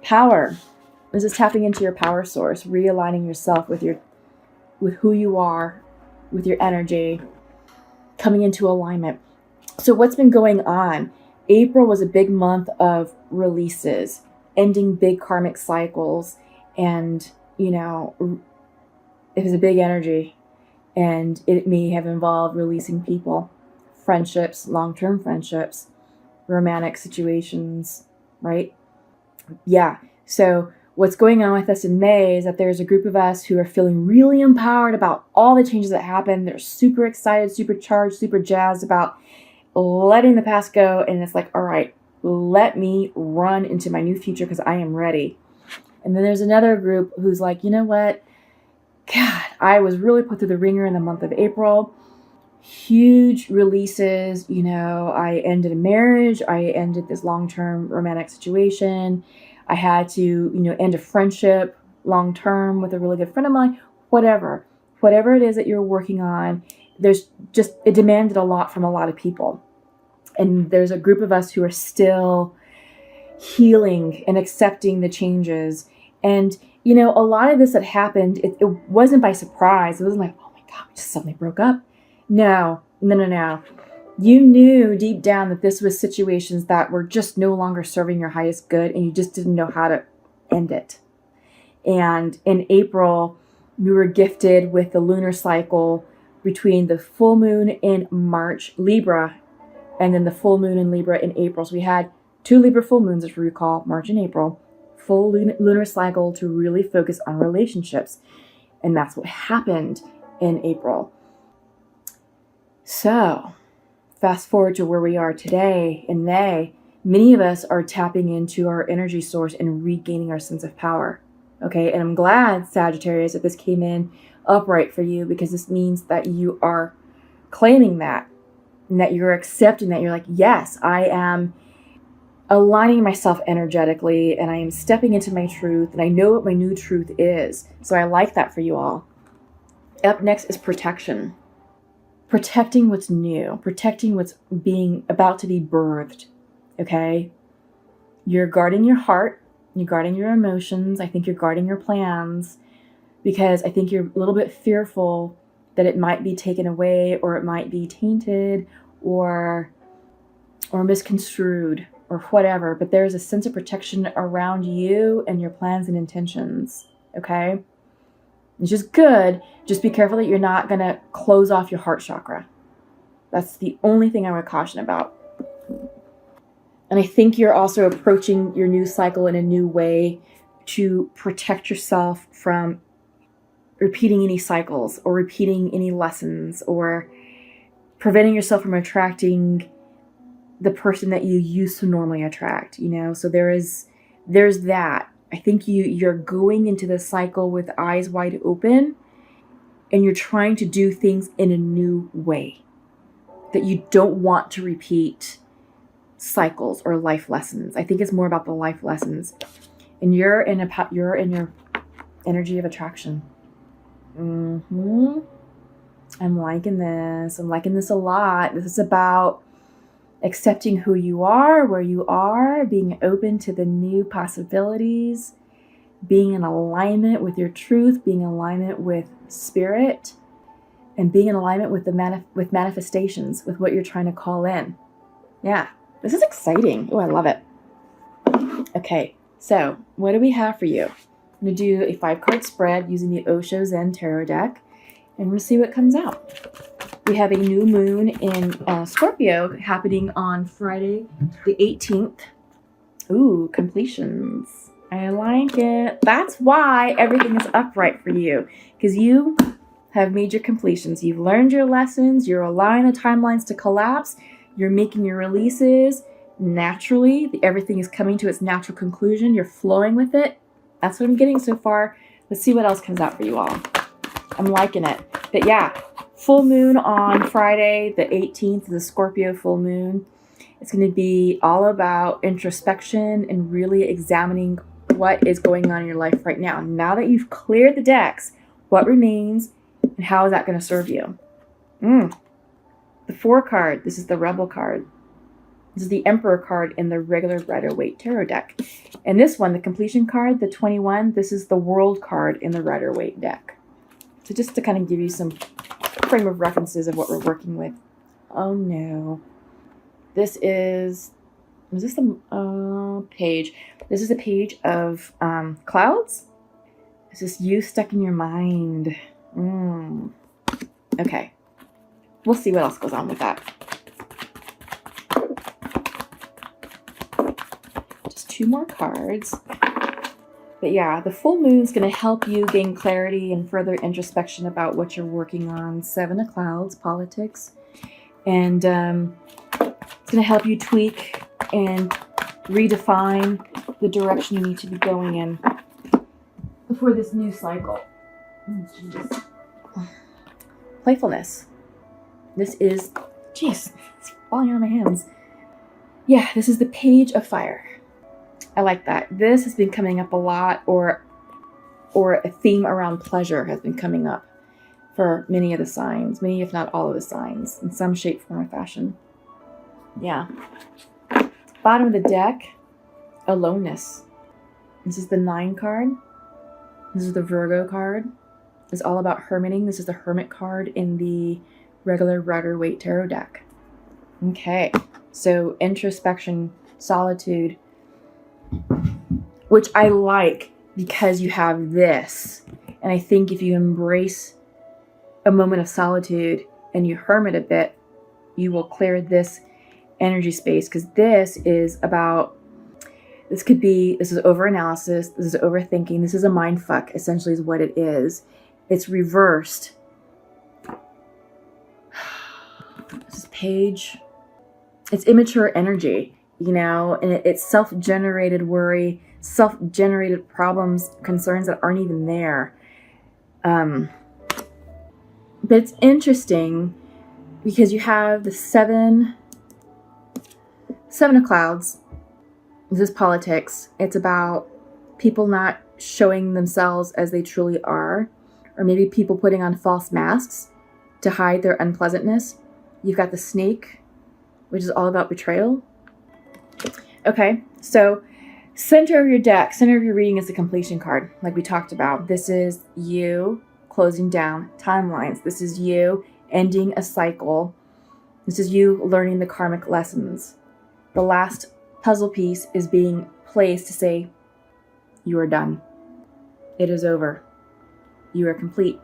Power. This is tapping into your power source, realigning yourself with who you are, with your energy, coming into alignment. So what's been going on? April was a big month of releases, ending big karmic cycles, and it was a big energy, and it may have involved releasing people, friendships, long-term friendships, romantic situations, right? Yeah. So what's going on with us in May is that there's a group of us who are feeling really empowered about all the changes that happened. They're super excited, super charged, super jazzed about letting the past go. And it's like, all right, let me run into my new future because I am ready. And then there's another group who's like, you know what? God, I was really put through the ringer in the month of April. Huge releases. I ended a marriage. I ended this long-term romantic situation. I had to, end a friendship long-term with a really good friend of mine. Whatever it is that you're working on, it demanded a lot from a lot of people. And there's a group of us who are still healing and accepting the changes. And, a lot of this that happened, it wasn't by surprise. It wasn't like, oh my God, we just suddenly broke up. No. You knew deep down that this was situations that were just no longer serving your highest good, and you just didn't know how to end it. And in April, we were gifted with the lunar cycle between the full moon in March, Libra, and then the full moon in Libra in April. So we had 2 Libra full moons, if you recall, March and April, full lunar cycle to really focus on relationships. And that's what happened in April. So fast forward to where we are today in May, many of us are tapping into our energy source and regaining our sense of power. Okay. And I'm glad, Sagittarius, that this came in upright for you, because this means that you are claiming that, and that you're accepting that. You're like, yes, I am aligning myself energetically, and I am stepping into my truth, and I know what my new truth is. So I like that for you all. Up next is protection. Protecting what's new, protecting what's being about to be birthed. Okay. You're guarding your heart. You're guarding your emotions. I think you're guarding your plans, because I think you're a little bit fearful that it might be taken away, or it might be tainted, or misconstrued, or whatever. But there's a sense of protection around you and your plans and intentions. Okay. It's just good. Just be careful that you're not going to close off your heart chakra. That's the only thing I would caution about. And I think you're also approaching your new cycle in a new way to protect yourself from repeating any cycles, or repeating any lessons, or preventing yourself from attracting the person that you used to normally attract, So there's that. I think you're going into this cycle with eyes wide open, and you're trying to do things in a new way, that you don't want to repeat cycles or life lessons. I think it's more about the life lessons, and you're in your energy of attraction. I'm liking this. I'm liking this a lot. This is about accepting who you are, where you are, being open to the new possibilities, being in alignment with your truth, being in alignment with spirit, and being in alignment with with manifestations, with what you're trying to call in. Yeah, this is exciting. Oh, I love it. Okay, so what do we have for you? I'm going to do a 5-card spread using the Osho Zen Tarot deck, and we'll see what comes out. We have a new moon in Scorpio happening on Friday the 18th. Ooh, completions. I like it. That's why everything is upright for you, because you have made your completions. You've learned your lessons. You're allowing the timelines to collapse. You're making your releases naturally. Everything is coming to its natural conclusion. You're flowing with it. That's what I'm getting so far. Let's see what else comes out for you all. I'm liking it. But yeah, full moon on Friday, the 18th, the Scorpio full moon. It's going to be all about introspection and really examining what is going on in your life right now. Now that you've cleared the decks, what remains and how is that going to serve you? The 4 card, this is the Rebel card. This is the Emperor card in the regular Rider-Waite tarot deck. And this one, the completion card, the 21, this is the World card in the Rider-Waite deck. So just to kind of give you some frame of references of what we're working with. Oh no. This is this the page? This is a page of clouds. This is you stuck in your mind. Okay. We'll see what else goes on with that. Just 2 more cards. But yeah, the full moon is going to help you gain clarity and further introspection about what you're working on. 7 of clouds, politics. And it's going to help you tweak and redefine the direction you need to be going in before this new cycle. Jesus. Playfulness. This is, jeez, it's falling out of my hands. Yeah, this is the Page of Fire. I like that. This has been coming up a lot, or a theme around pleasure has been coming up for many of the signs, many if not all of the signs, in some shape, form, or fashion. Yeah. Bottom of the deck, aloneness. This is the 9 card. This is the Virgo card. It's all about hermiting. This is the Hermit card in the regular Rider-Waite tarot deck. Okay, so introspection, solitude, which I like because you have this. And I think if you embrace a moment of solitude and you hermit a bit, you will clear this energy space, because this is about, this is overanalysis, this is overthinking, this is a mind fuck, essentially is what it is. It's reversed. This is page. It's immature energy, you know, and it's self-generated worry, self-generated problems, concerns that aren't even there. But it's interesting because you have the 7 of clouds. This is politics. It's about people not showing themselves as they truly are, or maybe people putting on false masks to hide their unpleasantness. You've got the Snake, which is all about betrayal. Okay, so center of your deck, center of your reading is the completion card, like we talked about. This is you closing down timelines. This is you ending a cycle. This is you learning the karmic lessons. The last puzzle piece is being placed to say, you are done. It is over. You are complete.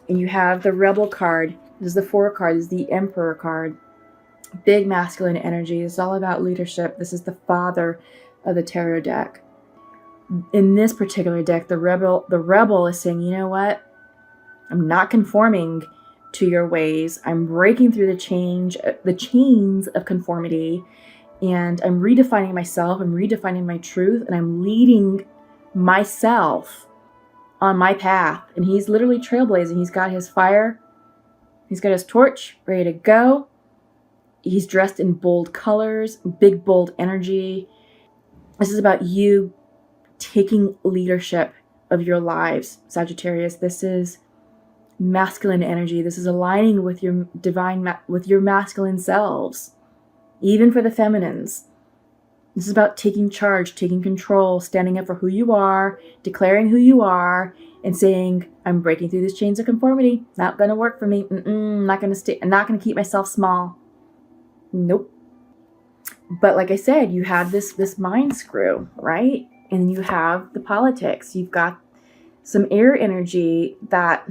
And you have the Rebel card. This is the 4 card. This is the Emperor card. Big masculine energy. It's all about leadership. This is the father of the tarot deck. In this particular deck, the rebel is saying, you know what? I'm not conforming to your ways. I'm breaking through the chains of conformity, and I'm redefining myself. I'm redefining my truth, and I'm leading myself on my path. And he's literally trailblazing. He's got his fire. He's got his torch ready to go. He's dressed in bold colors, big, bold energy. This is about you taking leadership of your lives, Sagittarius. This is masculine energy. This is aligning with your with your masculine selves, even for the feminines. This is about taking charge, taking control, standing up for who you are, declaring who you are, and saying, I'm breaking through these chains of conformity. Not going to work for me. I'm not going to keep myself small. Nope. But like I said, you have this mind screw, right? And you have the politics. You've got some air energy that,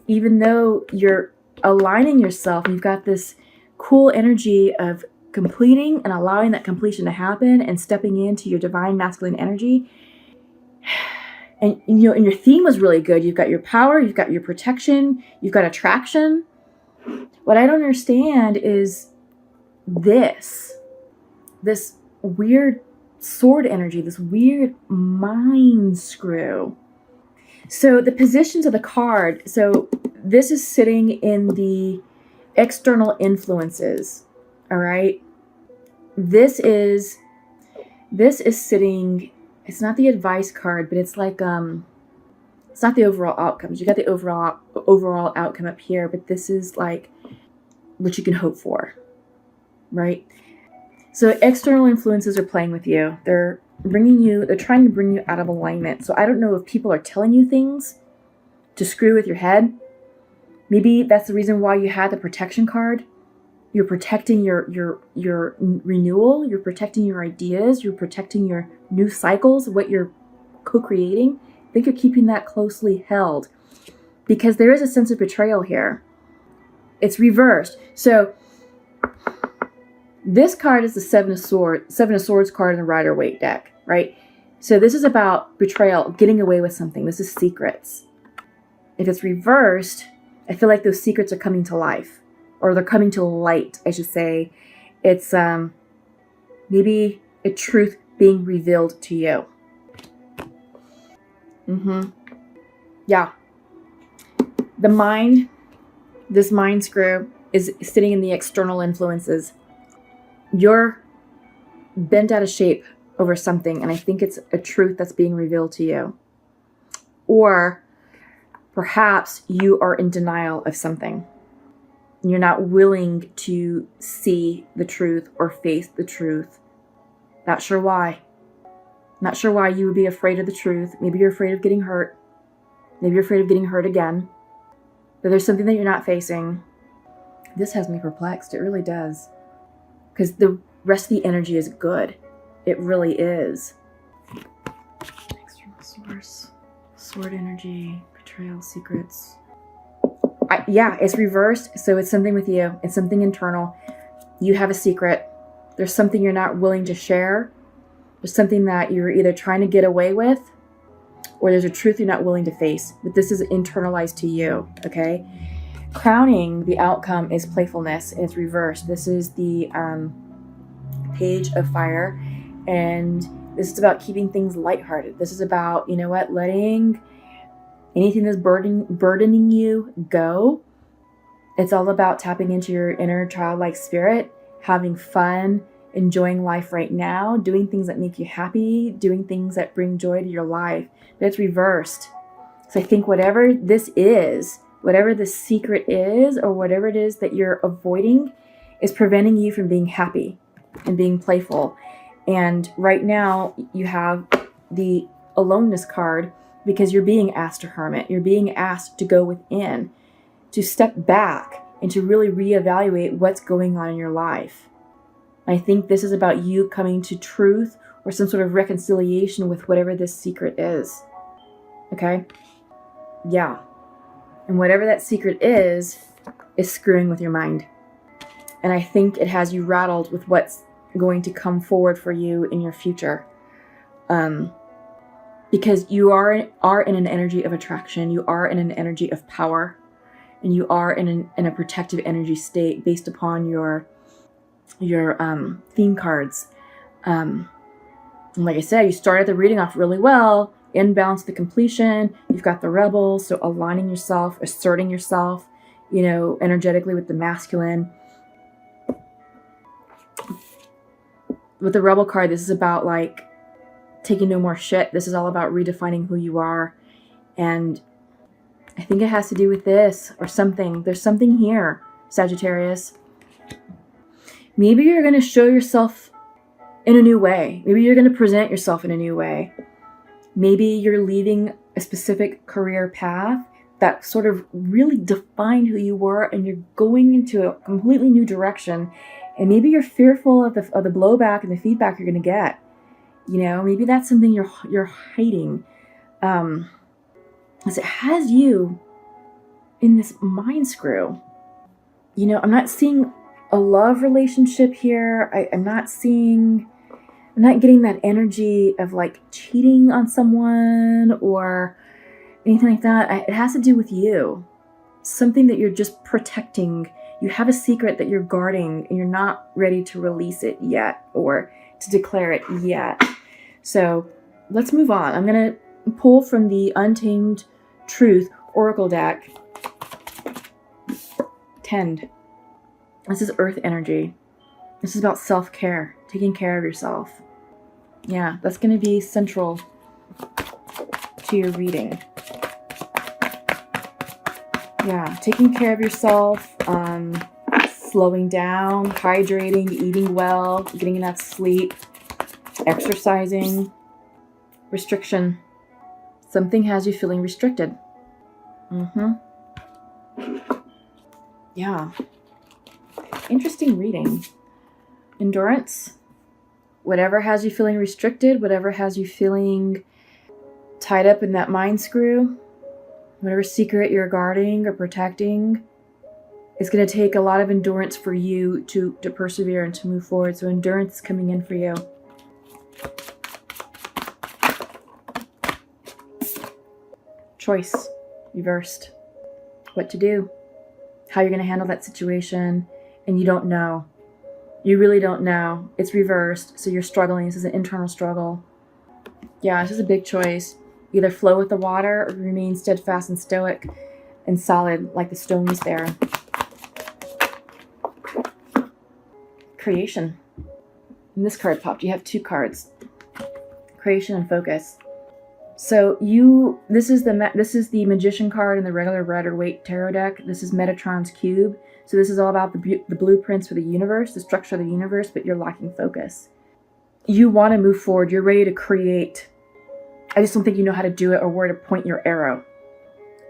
even though you're aligning yourself, you've got this cool energy of completing and allowing that completion to happen and stepping into your divine masculine energy. And you know, and your theme was really good. You've got your power, you've got your protection, you've got attraction. What I don't understand is this weird sword energy, this weird mind screw. So the positions of the card, so this is sitting in the external influences, all right? This is sitting, it's not the advice card, but it's like, it's not the overall outcomes. You got the overall outcome up here, but this is like what you can hope for, right? So external influences are playing with you. They're trying to bring you out of alignment. So I don't know if people are telling you things to screw with your head. Maybe that's the reason why you had the protection card. You're protecting your renewal. You're protecting your ideas. You're protecting your new cycles, what you're co-creating. I think you're keeping that closely held because there is a sense of betrayal here. It's reversed. So this card is the Seven of Swords card in the Rider-Waite deck, right? So this is about betrayal, getting away with something. This is secrets. If it's reversed, I feel like those secrets are coming to life, or they're coming to light, I should say. It's maybe a truth being revealed to you. Yeah. The mind, this mind screw, is sitting in the external influences. You're bent out of shape over something, and I think it's a truth that's being revealed to you. Or perhaps you are in denial of something. You're not willing to see the truth or face the truth. Not sure why. Not sure why you would be afraid of the truth. Maybe you're afraid of getting hurt. Maybe you're afraid of getting hurt again. But there's something that you're not facing. This has me perplexed. It really does. Because the rest of the energy is good. It really is. External source. Sword energy. Betrayal. Secrets. Yeah, it's reversed. So it's something with you. It's something internal. You have a secret. There's something you're not willing to share. There's something that you're either trying to get away with, or there's a truth you're not willing to face. But this is internalized to you, okay? Crowning the outcome is playfulness, and it's reversed. This is the Page of Fire, and this is about keeping things lighthearted. This is about, you know what, letting anything that's burdening you go. It's all about tapping into your inner childlike spirit, having fun, enjoying life right now, doing things that make you happy, doing things that bring joy to your life. But it's reversed. So I think whatever this is, whatever the secret is, or whatever it is that you're avoiding, is preventing you from being happy and being playful. And right now you have the aloneness card because you're being asked to hermit. You're being asked to go within, to step back and to really reevaluate what's going on in your life. I think this is about you coming to truth or some sort of reconciliation with whatever this secret is. Okay? Yeah. And whatever that secret is screwing with your mind. And I think it has you rattled with what's going to come forward for you in your future. Because you are in an energy of attraction. You are in an energy of power. And you are in a protective energy state based upon your theme cards. And like I said, you started the reading off really well. Inbound to the completion. You've got the rebel, so aligning yourself, asserting yourself, you know, energetically with the masculine. With the rebel card, this is about like taking no more shit. This is all about redefining who you are. And I think it has to do with this or something. There's something here, Sagittarius. Maybe you're going to show yourself in a new way. Maybe you're going to present yourself in a new way. Maybe you're leaving a specific career path that sort of really defined who you were, and you're going into a completely new direction. And maybe you're fearful of the blowback and the feedback you're going to get. You know, maybe that's something you're hiding. As it has you in this mind screw. You know, I'm not seeing a love relationship here. I'm not getting that energy of like cheating on someone or anything like that. It has to do with you. Something that you're just protecting. You have a secret that you're guarding and you're not ready to release it yet or to declare it yet. So let's move on. I'm going to pull from the Untamed Truth Oracle deck. Tend. This is earth energy. This is about self-care, taking care of yourself. Yeah, that's going to be central to your reading. Yeah, taking care of yourself, slowing down, hydrating, eating well, getting enough sleep, exercising. Restriction. Something has you feeling restricted. Yeah. Interesting reading. Endurance. Whatever has you feeling restricted, whatever has you feeling tied up in that mind screw, whatever secret you're guarding or protecting, it's going to take a lot of endurance for you to persevere and to move forward. So endurance is coming in for you. Choice. Reversed. What to do. How you're going to handle that situation. And you don't know. You really don't know. It's reversed. So you're struggling. This is an internal struggle. Yeah, this is a big choice. Either flow with the water or remain steadfast and stoic and solid like the stones there. Creation. And this card popped. You have 2 cards. Creation and focus. So this is the Magician card in the regular Rider-Waite tarot deck. This is Metatron's cube. So this is all about the blueprints for the universe, the structure of the universe, but you're lacking focus. You want to move forward. You're ready to create. I just don't think you know how to do it or where to point your arrow.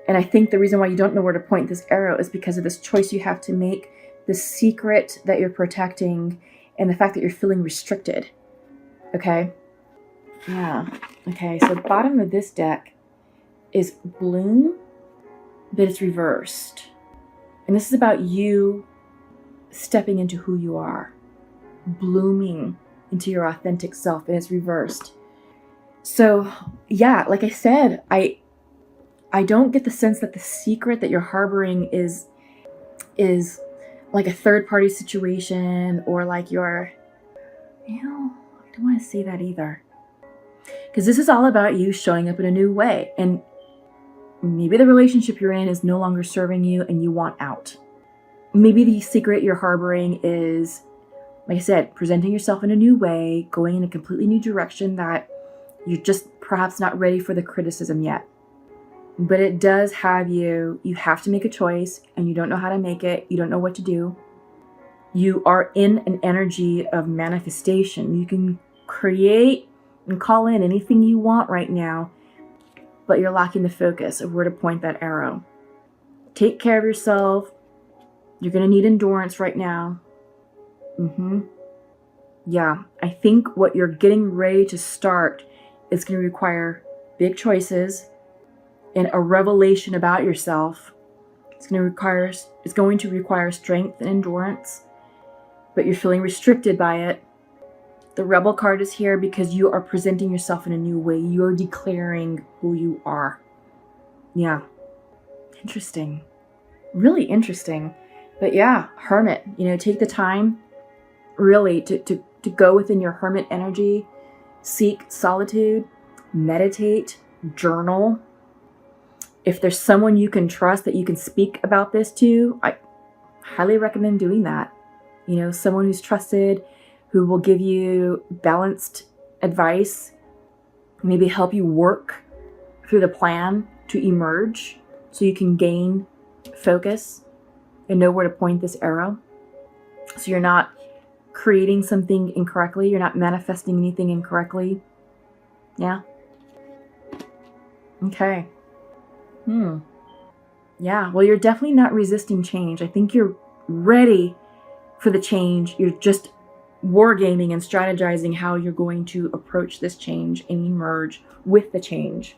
And I think the reason why you don't know where to point this arrow is because of this choice you have to make, the secret that you're protecting, and the fact that you're feeling restricted. Okay? Yeah. Okay, so the bottom of this deck is bloom, but it's reversed. And this is about you stepping into who you are, blooming into your authentic self, and it's reversed. So, yeah, like I said, I don't get the sense that the secret that you're harboring is like a third-party situation or like your, I don't want to say that either. Because this is all about you showing up in a new way. And maybe the relationship you're in is no longer serving you and you want out. Maybe the secret you're harboring is, like I said, presenting yourself in a new way, going in a completely new direction that you're just perhaps not ready for the criticism yet. But it does have you have to make a choice and you don't know how to make it. You don't know what to do. You are in an energy of manifestation. You can create and call in anything you want right now, but you're lacking the focus of where to point that arrow. Take care of yourself. You're going to need endurance right now. Yeah, I think what you're getting ready to start is going to require big choices and a revelation about yourself. It's going to require strength and endurance, but you're feeling restricted by it. The Rebel card is here because you are presenting yourself in a new way. You're declaring who you are. Yeah. Interesting. Really interesting. But yeah, Hermit. Take the time really to go within your Hermit energy. Seek solitude. Meditate. Journal. If there's someone you can trust that you can speak about this to, I highly recommend doing that. Someone who's trusted, who will give you balanced advice, maybe help you work through the plan to emerge so you can gain focus and know where to point this arrow. So you're not creating something incorrectly. You're not manifesting anything incorrectly. Yeah. Okay. Yeah, well, you're definitely not resisting change. I think you're ready for the change. You're just wargaming and strategizing how you're going to approach this change and emerge with the change.